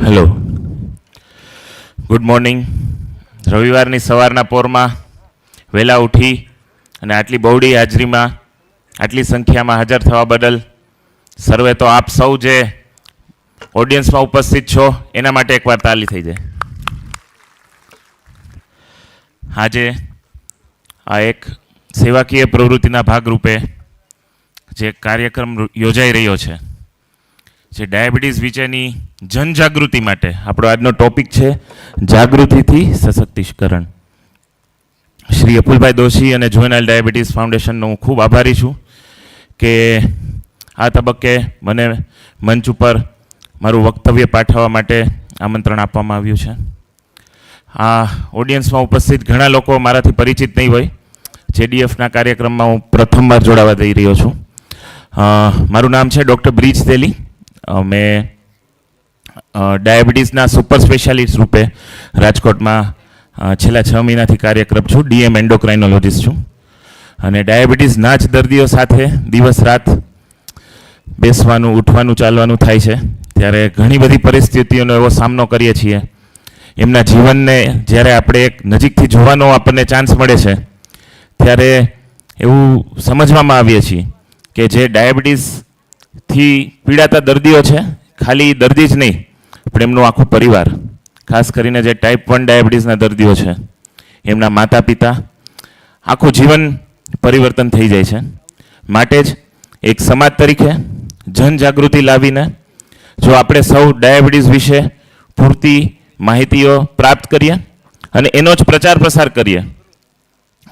Hello, good morning. રવિવારની સવારના પોરમાં વહેલા ઉઠી અને આટલી બહોળી હાજરીમાં આટલી સંખ્યામાં હાજર થવા બદલ સર્વે તો આપ સૌ જે ઓડિયન્સમાં ઉપસ્થિત છો એના માટે એકવાર તાલી થઈ જાય. આજે આ એક સેવાકીય પ્રવૃત્તિના ભાગરૂપે જે કાર્યક્રમ યોજાઈ રહ્યો છે, જે ડાયાબિટીસ વિશેની જનજાગૃતિ માટે આપણો આજનો ટોપિક છે જાગૃતિથી સશક્તિકરણ. શ્રી અપુલભાઈ દોશી અને જુવેનાઇલ ડાયાબિટીસ ફાઉન્ડેશનનો હું ખૂબ આભારી છું કે આ તબક્કે મને મંચ ઉપર મારું વક્તવ્ય પાઠવવા માટે આમંત્રણ આપવામાં આવ્યું છે. આ ઓડિયન્સમાં ઉપસ્થિત ઘણા લોકો મારાથી પરિચિત નહીં હોય. જેડીએફના કાર્યક્રમમાં હું પ્રથમવાર જોડાવા જઈ રહ્યો છું. મારું નામ છે ડૉક્ટર બ્રિજ તેલી. મેં ડાયાબિટીસના સુપર સ્પેશિયાલિસ્ટ રૂપે રાજકોટમાં છેલ્લા 6 મહિનાથી કાર્યરત છું. ડીએમ એન્ડોક્રાઇનોલોજીસ્ટ છું અને ડાયાબિટીસના જ દર્દીઓ સાથે દિવસ રાત બેસવાનું, ઉઠવાનું, ચાલવાનું થાય છે. ત્યારે ઘણી બધી પરિસ્થિતિઓનો એવો સામનો કરીએ છીએ. એમના જીવનને જ્યારે આપણે એક નજીકથી જોવાનો આપણને ચાન્સ મળે છે ત્યારે એવું સમજવામાં આવીએ છીએ કે જે ડાયાબિટીસથી પીડાતા દર્દીઓ છે, ખાલી દર્દી જ નહીં પણ એમનું આખું પરિવાર, ખાસ કરીને જે ટાઈપ 1 ડાયાબિટીસના દર્દીઓ છે, એમના માતા પિતા, આખું જીવન પરિવર્તન થઈ જાય છે. માટે જ એક સમાજ તરીકે જનજાગૃતિ લાવીને જો આપણે સૌ ડાયાબિટીસ વિશે પૂરતી માહિતીઓ પ્રાપ્ત કરીએ અને એનો જ પ્રચાર પ્રસાર કરીએ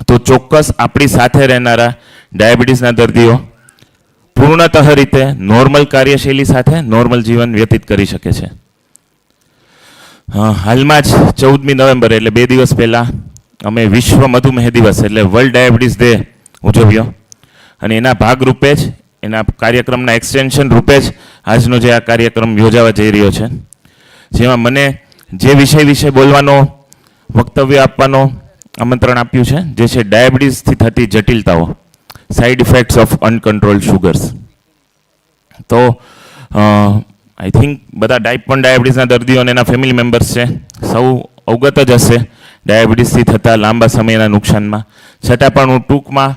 તો ચોક્કસ આપણી સાથે રહેનારા ડાયાબિટીસના દર્દીઓ પૂર્ણતઃ રીતે નોર્મલ કાર્યશૈલી સાથે નોર્મલ જીવન વ્યતીત કરી શકે છે. હાલમાં જ 14મી નવેમ્બર એટલે 2 દિવસ પહેલાં અમે વિશ્વ મધુમેહ દિવસ એટલે વર્લ્ડ ડાયાબિટીસ ડે ઉજવ્યો અને એના ભાગરૂપે જ, એના કાર્યક્રમના એક્સટેન્શન રૂપે જ આજનો જે આ કાર્યક્રમ યોજાવા જઈ રહ્યો છે, જેમાં મને જે વિષય વિશે બોલવાનો, વક્તવ્ય આપવાનો આમંત્રણ આપ્યું છે, જે છે ડાયાબિટીસથી થતી જટિલતાઓ, સાઇડ ઇફેક્ટ્સ ઓફ અનકન્ટ્રોલ્ડ શુગર્સ. તો આઈ થિંક બધા ટાઈપ 1 ડાયાબિટીસના દર્દીઓ અને એના ફેમિલી મેમ્બર્સ છે, સૌ અવગત જ હશે ડાયાબિટીસથી થતા લાંબા સમયના નુકસાનમાં. છતાં પણ હું ટૂંકમાં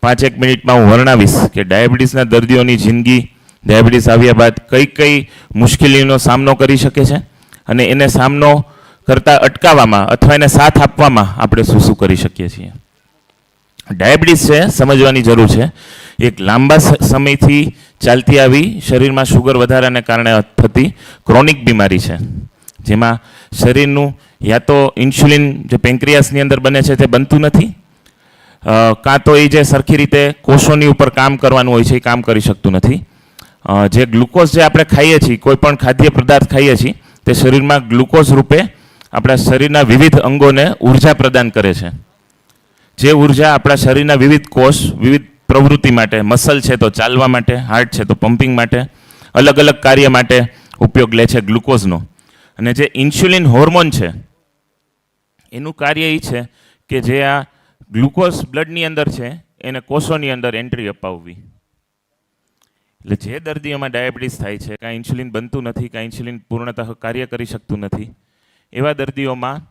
5-1 મિનિટમાં હું વર્ણવીશ કે ડાયાબિટીસના દર્દીઓની જિંદગી ડાયાબિટીસ આવ્યા બાદ કઈ કઈ મુશ્કેલીઓનો સામનો કરી શકે છે અને એને સામનો કરતાં અટકાવવામાં અથવા એને સાથ આપવામાં આપણે શું શું કરી શકીએ છીએ. ડાયાબિટીસ છે, સમજવાની જરૂર છે, એક લાંબા સમયથી ચાલતી આવી શરીરમાં શુગર વધારાને કારણે થતી ક્રોનિક બીમારી છે, જેમાં શરીરનું યા તો ઇન્સ્યુલિન જે પેન્ક્રિયાસની અંદર બને છે તે બનતું નથી, કાં તો એ જે સરખી રીતે કોષોની ઉપર કામ કરવાનું હોય છે એ કામ કરી શકતું નથી. જે ગ્લુકોઝ જે આપણે ખાઈએ છીએ, કોઈ પણ ખાદ્ય પદાર્થ ખાઈએ છીએ, તે શરીરમાં ગ્લુકોઝ રૂપે આપણા શરીરના વિવિધ અંગોને ઉર્જા પ્રદાન કરે છે. જે ઉર્જા આપણા શરીરના વિવિધ કોષ વિવિધ પ્રવૃત્તિ માટે, મસલ છે તો ચાલવા માટે, હાર્ટ છે તો પમ્પિંગ માટે, અલગ અલગ કાર્ય માટે ઉપયોગ લે છે ગ્લુકોઝનો. અને જે ઇન્સ્યુલિન હોર્મોન છે એનું કાર્ય એ છે કે જે આ ગ્લુકોઝ બ્લડની અંદર છે એને કોષોની અંદર એન્ટ્રી અપાવવી. એટલે જે દર્દીઓમાં ડાયાબિટીસ થાય છે, કાંઈ ઇન્સ્યુલિન બનતું નથી, કાંઈ ઇન્સ્યુલિન પૂર્ણતઃ કાર્ય કરી શકતું નથી, એવા દર્દીઓમાં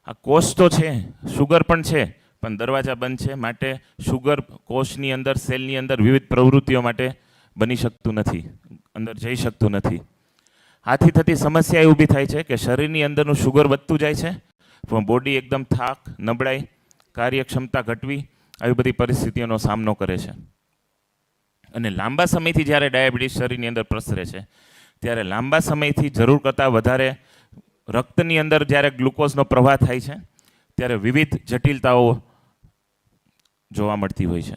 આ કોષ તો છે, શુગર પણ છે, પણ દરવાજા બંધ છે. માટે શુગર કોષની અંદર, સેલની અંદર વિવિધ પ્રવૃત્તિઓ માટે બની શકતું નથી, અંદર જઈ શકતું નથી. આથી થતી સમસ્યા એ ઊભી થાય છે કે શરીરની અંદરનું શુગર વધતું જાય છે પણ બોડી એકદમ થાક, નબળાઈ, કાર્યક્ષમતા ઘટવી, આવી બધી પરિસ્થિતિઓનો સામનો કરે છે. અને લાંબા સમયથી જ્યારે ડાયાબિટીસ શરીરની અંદર પ્રસરે છે ત્યારે લાંબા સમયથી જરૂર કરતાં વધારે રક્તની અંદર જ્યારે ગ્લુકોઝનો પ્રવાહ થાય છે ત્યારે વિવિધ જટિલતાઓ જોવા મળતી હોય છે.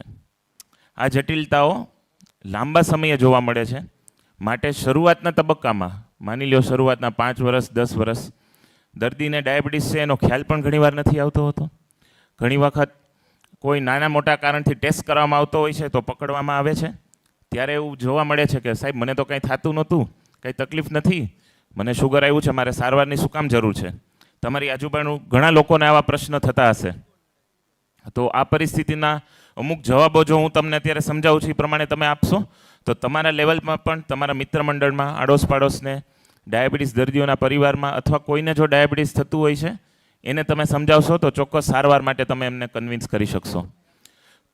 આ જટિલતાઓ લાંબા સમયે જોવા મળે છે. માટે શરૂઆતના તબક્કામાં, માની લો શરૂઆતના 5 વર્ષ, 10 વર્ષ, દર્દીને ડાયાબિટીસ છે એનો ખ્યાલ પણ ઘણીવાર નથી આવતો હોતો. ઘણી વખત કોઈ નાના મોટા કારણથી ટેસ્ટ કરવામાં આવતો હોય છે તો પકડવામાં આવે છે. ત્યારે એવું જોવા મળે છે કે સાહેબ મને તો કંઈ થતું નહોતું, કંઈ તકલીફ નથી, મને શુગર આવ્યું છે, મારે સારવારની શું કામ જરૂર છે. તમારી આજુબાજુ ઘણા લોકોને આવા પ્રશ્ન થતા હશે. તો આ પરિસ્થિતિના અમુક જવાબો જો હું તમને અત્યારે સમજાવું છું એ પ્રમાણે તમે આપશો તો તમારા લેવલમાં પણ, તમારા મિત્ર મંડળમાં, આડોશ પાડોશને ડાયાબિટીસ દર્દીઓના પરિવારમાં અથવા કોઈને જો ડાયાબિટીસ થતું હોય છે એને તમે સમજાવશો તો ચોક્કસ સારવાર માટે તમે એમને કન્વિન્સ કરી શકશો.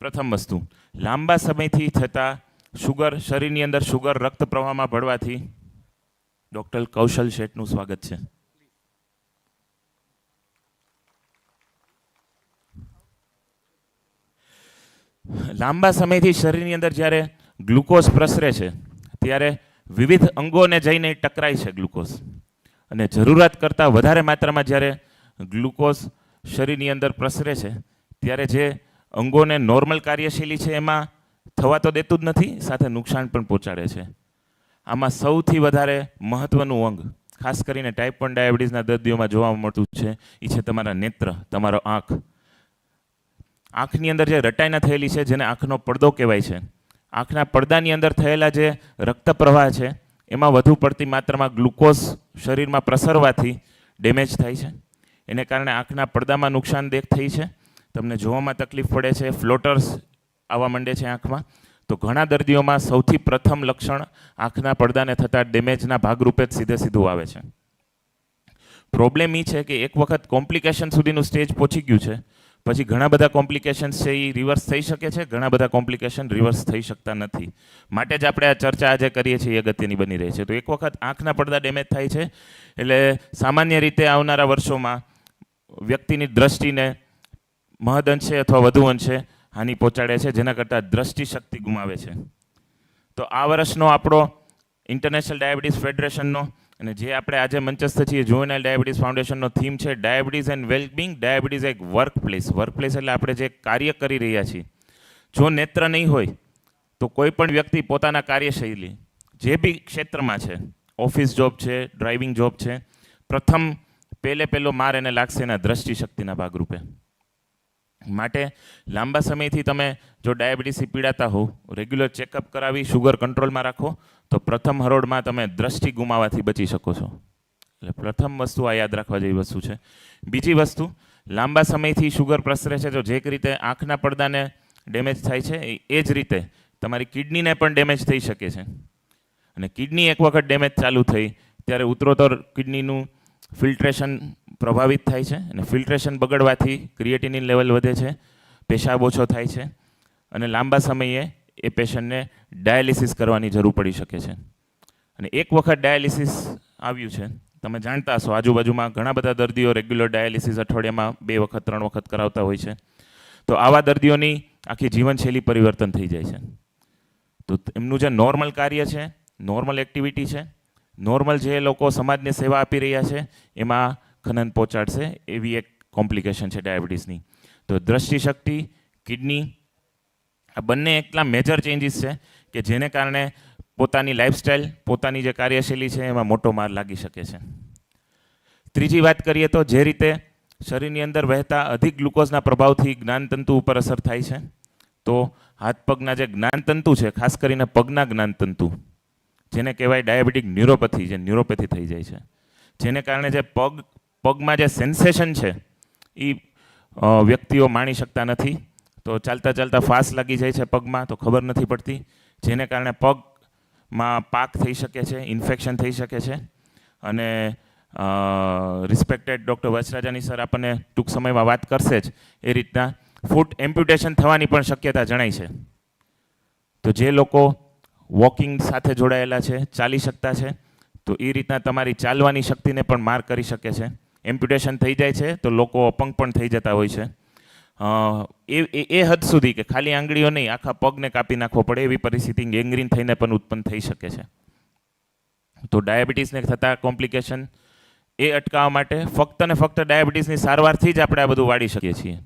પ્રથમ વસ્તુ, લાંબા સમયથી થતા શુગર, શરીરની અંદર શુગર રક્ત પ્રવાહમાં ભળવાથી. ડૉક્ટર કૌશલ શેઠનું સ્વાગત છે. લાંબા સમયથી શરીરની અંદર જ્યારે ગ્લુકોઝ પ્રસરે છે ત્યારે વિવિધ અંગોને જઈને ટકરાય છે ગ્લુકોઝ, અને જરૂરિયાત કરતાં વધારે માત્રામાં જ્યારે ગ્લુકોઝ શરીરની અંદર પ્રસરે છે ત્યારે જે અંગોને નોર્મલ કાર્યશૈલી છે એમાં થવા તો દેતું જ નથી, સાથે નુકસાન પણ પહોંચાડે છે. આમાં સૌથી વધારે મહત્ત્વનું અંગ ખાસ કરીને ટાઈપ 1 ડાયાબિટીસના દર્દીઓમાં જોવા મળતું છે એ છે તમારા નેત્ર, તમારો આંખ. આંખની અંદર જે રટાઈના થયેલી છે જેને આંખનો પડદો કહેવાય છે, આંખના પડદાની અંદર થયેલા જે રક્ત પ્રવાહ છે એમાં વધુ પડતી માત્રામાં ગ્લુકોઝ શરીરમાં પ્રસરવાથી ડેમેજ થાય છે. એને કારણે આંખના પડદામાં નુકસાન થઈ છે, તમને જોવામાં તકલીફ પડે છે, ફ્લોટર્સ આવવા માંડે છે આંખમાં. તો ઘણા દર્દીઓમાં સૌથી પ્રથમ લક્ષણ આંખના પડદાને થતા ડેમેજના ભાગરૂપે જ સીધું આવે છે. પ્રોબ્લેમ એ છે કે એક વખત કોમ્પ્લિકેશન સુધીનું સ્ટેજ પહોંચી ગયું છે પછી ઘણા બધા કોમ્પ્લિકેશન્સ છે એ રિવર્સ થઈ શકે છે, ઘણા બધા કોમ્પ્લિકેશન રિવર્સ થઈ શકતા નથી. માટે જ આપણે આ ચર્ચા આજે કરીએ છીએ એ અગત્યની બની રહી છે. તો એક વખત આંખના પડદા ડેમેજ થાય છે એટલે સામાન્ય રીતે આવનારા વર્ષોમાં વ્યક્તિની દ્રષ્ટિને મહદઅંશે અથવા વધુ અંશે હાનિ પહોંચાડે છે, જેના કરતાં દ્રષ્ટિશક્તિ ગુમાવે છે. તો આ વર્ષનો આપણો ઇન્ટરનેશનલ ડાયાબિટીસ ફેડરેશનનો અને જે આપણે આજે મંચસ્થ છીએ જુવેનાઇલ ડાયાબિટીસ ફાઉન્ડેશનનો થીમ છે ડાયાબિટીસ એન્ડ વેલબિંગ. ડાયાબિટીસ એક વર્કપ્લેસ. વર્કપ્લેસ એટલે આપણે જે કાર્ય કરી રહ્યા છીએ, જો નેત્ર નહીં હોય તો કોઈ પણ વ્યક્તિ પોતાના કાર્યશૈલી જે બી ક્ષેત્રમાં છે, ઓફિસ જોબ છે, ડ્રાઇવિંગ જોબ છે, પહેલો માર એને લાગશે એના દ્રષ્ટિશક્તિના ભાગરૂપે. માટે લાંબા સમયથી તમે જો ડાયાબિટીસથી પીડાતા હોવ, રેગ્યુલર ચેકઅપ કરાવી શુગર કંટ્રોલમાં રાખો તો પ્રથમ હરોળમાં તમે દ્રષ્ટિ ગુમાવવાથી બચી શકો છો. એટલે પ્રથમ વસ્તુ આ યાદ રાખવા જેવી વસ્તુ છે. બીજી વસ્તુ, લાંબા સમયથી શુગર પ્રસરે છે તો જે રીતે આંખના પડદાને ડેમેજ થાય છે એ જ રીતે તમારી કિડનીને પણ ડેમેજ થઈ શકે છે. અને કિડની એક વખત ડેમેજ ચાલુ થઈ ત્યારે ઉત્તરોત્તર કિડનીનું ફિલ્ટ્રેશન પ્રભાવિત થાય છે અને ફિલ્ટ્રેશન બગડવાથી ક્રિએટિનિન લેવલ વધે છે, પેશાબ ઓછો થાય છે અને લાંબા સમયે એ પેશન્ટને ડાયાલિસિસ કરવાની જરૂર પડી શકે છે. અને એક વખત ડાયાલિસિસ આવ્યું છે, તમે જાણતા હશો આજુબાજુમાં ઘણા બધા દર્દીઓ રેગ્યુલર ડાયાલિસિસ અઠવાડિયામાં 2 વખત 3 વખત કરાવતા હોય છે. તો આવા દર્દીઓની આખી જીવનશૈલી પરિવર્તન થઈ જાય છે. તો એમનું જે નોર્મલ કાર્ય છે, નોર્મલ એક્ટિવિટી છે, નોર્મલ જે લોકો સમાજને સેવા આપી રહ્યા છે એમાં ખનન પહોંચાડશે એવી એક કોમ્પ્લિકેશન છે ડાયાબિટીસની. તો દ્રષ્ટિશક્તિ, કિડની આ બંને એટલા મેજર ચેન્જીસ છે કે જેને કારણે પોતાની લાઈફસ્ટાઈલ, પોતાની જે કાર્યશૈલી છે એમાં મોટો માર લાગી શકે છે. ત્રીજી વાત કરીએ તો જે રીતે શરીરની અંદર વહેતા અધિક ગ્લુકોઝના પ્રભાવથી જ્ઞાનતંતુ ઉપર અસર થાય છે, તો હાથ પગના જે જ્ઞાનતંતુ છે, ખાસ કરીને પગના જ્ઞાનતંતુ, જેને કહેવાય ડાયાબિટીક ન્યુરોપેથી, જે ન્યુરોપેથી થઈ જાય છે, જેને કારણે જે પગમાં જે સેન્સેશન છે એ વ્યક્તિઓ માણી શકતા નથી. તો ચાલતા ચાલતા ફાસ લાગી જાય છે પગમાં તો ખબર નથી પડતી, જેને કારણે પગમાં પાક થઈ શકે છે, ઇન્ફેક્શન થઈ શકે છે. અને રિસ્પેક્ટેડ ડૉક્ટર વચરાજાની સર આપણને ટૂંક સમયમાં વાત કરશે જ, એ રીતના ફૂટ એમ્પ્યુટેશન થવાની પણ શક્યતા જણાય છે. તો જે લોકો વોકિંગ સાથે જોડાયેલા છે, ચાલી શકતા છે, તો એ રીતના તમારી ચાલવાની શક્તિને પણ માર કરી શકે છે. એમ્પ્યુટેશન થઈ જાય છે તો લોકો અપંગ પણ થઈ જતા હોય છે. એ હદ સુધી કે ખાલી આંગળીઓ નહીં, આખા પગને કાપી નાખવો પડે એવી પરિસ્થિતિ ગેંગ્રીન થઈને પણ ઉત્પન્ન થઈ શકે છે. તો ડાયાબિટીસને થતા કોમ્પ્લિકેશન એ અટકાવવા માટે ફક્ત ને ફક્ત ડાયાબિટીસની સારવારથી જ આપણે આ બધું વાળી શકીએ છીએ.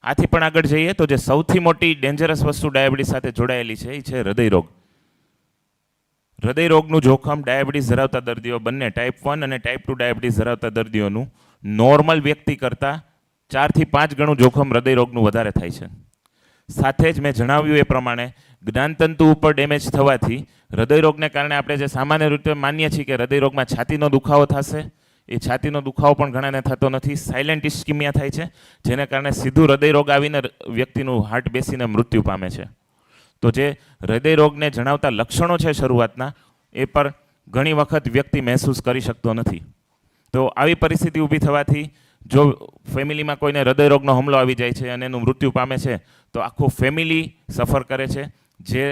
આથી પણ આગળ જઈએ તો જે સૌથી મોટી ડેન્જરસ વસ્તુ ડાયાબિટીસ સાથે જોડાયેલી છે એ છે હૃદયરોગ. હૃદયરોગનું જોખમ ડાયાબિટીસ ધરાવતા દર્દીઓ બંને ટાઈપ 1 અને ટાઈપ 2 ડાયાબિટીસ ધરાવતા દર્દીઓનું નોર્મલ વ્યક્તિ કરતાં 4 થી 5 ગણું જોખમ હૃદયરોગનું વધારે થાય છે. સાથે જ મેં જણાવ્યું એ પ્રમાણે જ્ઞાનતંતુ ઉપર ડેમેજ થવાથી હૃદયરોગને કારણે આપણે જે સામાન્ય રીતે માનીએ છીએ કે હૃદયરોગમાં છાતીનો દુખાવો થશે, એ છાતીનો દુખાવો પણ ઘણાને થતો નથી. સાયલેન્ટ ઇસ્કિમિયા થાય છે, જેને કારણે સીધું હૃદયરોગ આવીને વ્યક્તિનું હાર્ટ બેસીને મૃત્યુ પામે છે. તો જે હૃદયરોગને જણાવતા લક્ષણો છે શરૂઆતના, એ પર ઘણી વખત વ્યક્તિ મહેસૂસ કરી શકતો નથી. તો આવી પરિસ્થિતિ ઊભી થવાથી જો ફેમિલીમાં કોઈને હૃદયરોગનો હુમલો આવી જાય છે અને એનું મૃત્યુ પામે છે તો આખું ફેમિલી સફર કરે છે. જે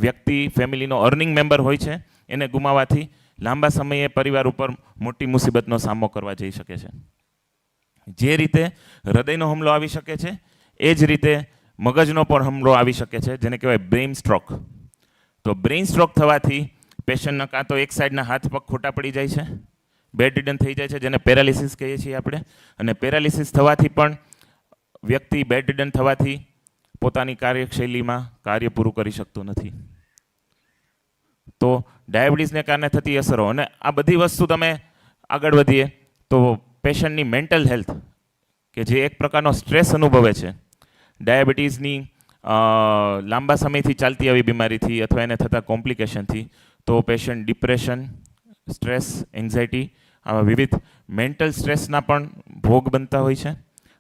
વ્યક્તિ ફેમિલીનો અર્નિંગ મેમ્બર હોય છે એને ગુમાવવાથી લાંબા સમયે પરિવાર ઉપર મોટી મુસીબતનો સામનો કરવા જઈ શકે છે. જે રીતે હૃદયનો હુમલો આવી શકે છે એ જ રીતે મગજનો પણ હુમલો આવી શકે છે, જેને કહેવાય બ્રેઇન સ્ટ્રોક. તો બ્રેઇન સ્ટ્રોક થવાથી પેશન્ટના કાં તો એક સાઈડના હાથ પગ ખોટા પડી જાય છે, બેડ રિડન થઈ જાય છે, જેને પેરાલિસિસ કહીએ છીએ આપણે. અને પેરાલિસિસ થવાથી પણ વ્યક્તિ બેડ રિડન થવાથી પોતાની કાર્યશૈલીમાં કાર્ય પૂરું કરી શકતો નથી. તો ડાયાબિટીસને કારણે થતી અસરો, અને આ બધી વસ્તુ તમે આગળ વધીએ તો પેશન્ટની મેન્ટલ હેલ્થ, કે જે એક પ્રકારનો સ્ટ્રેસ અનુભવે છે ડાયાબિટીસની લાંબા સમયથી ચાલતી આવી બીમારીથી અથવા એને થતા કોમ્પ્લિકેશનથી, તો પેશન્ટ ડિપ્રેશન, સ્ટ્રેસ, એન્ઝાયટી, આવા વિવિધ મેન્ટલ સ્ટ્રેસના પણ ભોગ બનતા હોય છે.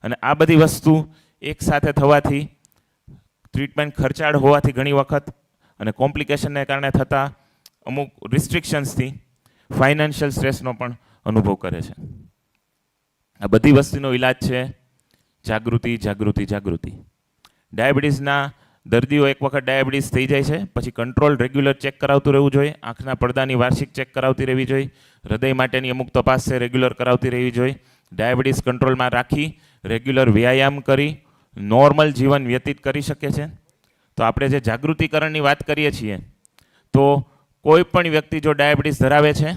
અને આ બધી વસ્તુ એકસાથે થવાથી, ટ્રીટમેન્ટ ખર્ચાળ હોવાથી ઘણી વખત અને કોમ્પ્લિકેશનને કારણે થતા અમુક રિસ્ટ્રિક્શન્સથી ફાઇનાન્શિયલ સ્ટ્રેસનો પણ અનુભવ કરે છે. આ બધી વસ્તુનો ઈલાજ છે જાગૃતિ, જાગૃતિ, જાગૃતિ. ડાયાબિટીસના દર્દીઓ એક વખત ડાયાબિટીસ થઈ જાય છે પછી કંટ્રોલ રેગ્યુલર ચેક કરાવતું રહેવું જોઈએ. આંખના પડદાની વાર્ષિક ચેક કરાવતી રહેવી જોઈએ. હૃદય માટેની અમુક તપાસ છે રેગ્યુલર કરાવતી રહેવી જોઈએ. ડાયાબિટીસ કંટ્રોલમાં રાખી રેગ્યુલર વ્યાયામ કરી નોર્મલ જીવન વ્યતીત કરી શકે છે. તો આપણે જે જાગૃતિકરણની વાત કરીએ છીએ તો કોઈ પણ વ્યક્તિ જો ડાયાબિટીસ ધરાવે છે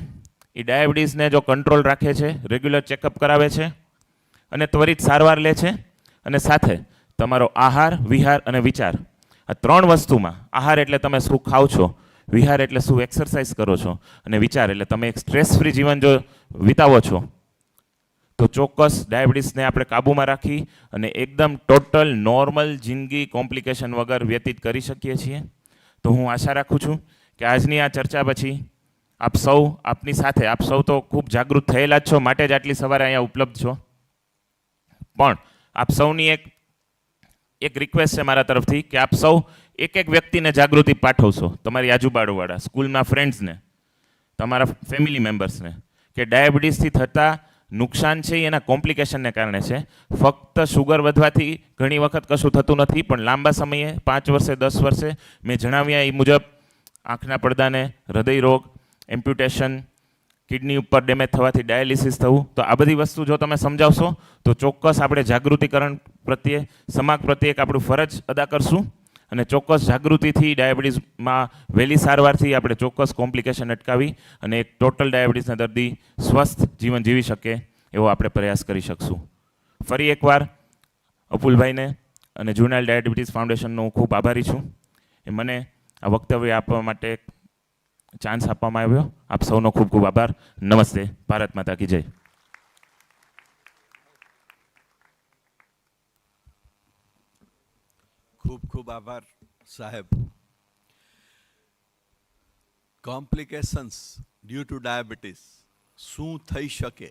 એ ડાયાબિટીસને જો કંટ્રોલ રાખે છે, રેગ્યુલર ચેકઅપ કરાવે છે અને ત્વરિત સારવાર લે છે, અને સાથે તમારો આહાર, વિહાર અને વિચાર, આ ત્રણ વસ્તુમાં, આહાર એટલે તમે શું ખાઓ છો, વિહાર એટલે શું એક્સરસાઇઝ કરો છો, અને વિચાર એટલે તમે એક સ્ટ્રેસ ફ્રી જીવન જો વિતાવો છો, તો ચોક્કસ ડાયાબિટીસને આપણે કાબૂમાં રાખી અને એકદમ ટોટલ નોર્મલ જિંદગી કોમ્પ્લિકેશન વગર વ્યતીત કરી શકીએ છીએ. તો હું આશા રાખું છું કે આજની આ ચર્ચા પછી આપ સૌ, આપની સાથે, આપ સૌ તો ખૂબ જાગૃત થયેલા જ છો, માટે જ આટલી સવારે અહીંયા ઉપલબ્ધ છો. પણ આપ સૌની એક રિક્વેસ્ટ છે મારા તરફથી કે આપ સૌ એક એક વ્યક્તિને જાગૃતિ પાઠવશો, તમારી આજુબાજુવાળા, સ્કૂલના ફ્રેન્ડ્સને, તમારા ફેમિલી મેમ્બર્સને, કે ડાયાબિટીસથી થતા નુકસાન છે એના કોમ્પ્લિકેશનને કારણે છે. ફક્ત શુગર વધવાથી ઘણી વખત કશું થતું નથી, પણ લાંબા સમયે 5 વર્ષે, 10 વર્ષે, મેં જણાવ્યા એ મુજબ આંખના પડદાને હૃદય રોગ, એમ્પ્યુટેશન, કિડની ઉપર ડેમેજ થવાથી ડાયાલિસિસ થવું, તો આ બધી વસ્તુ જો તમે સમજાવશો તો ચોક્કસ આપણે જાગૃતિકરણ પ્રત્યે, સમાજ પ્રત્યે એક આપણું ફરજ અદા કરશું. અને ચોક્કસ જાગૃતિથી ડાયાબિટીસમાં વહેલી સારવારથી આપણે ચોક્કસ કોમ્પ્લિકેશન અટકાવી અને એક ટોટલ ડાયાબિટીસના દર્દી સ્વસ્થ જીવન જીવી શકે એવો આપણે પ્રયાસ કરી શકશું. ફરી એકવાર અપુલભાઈને અને જુનાઇલ ડાયાબિટીસ ફાઉન્ડેશનનો હું ખૂબ આભારી છું. એ મને આ વક્તવ્ય આપવા માટે ચાન્સ આપવામાં આવ્યો. આપ સૌનો ખૂબ ખૂબ આભાર. નમસ્તે. ભારત માતા કી જય. ખૂબ ખૂબ આભાર સાહેબ. કોમ્પ્લિકેશન્સ ડ્યુ ટુ ડાયાબિટીસ શું થઈ શકે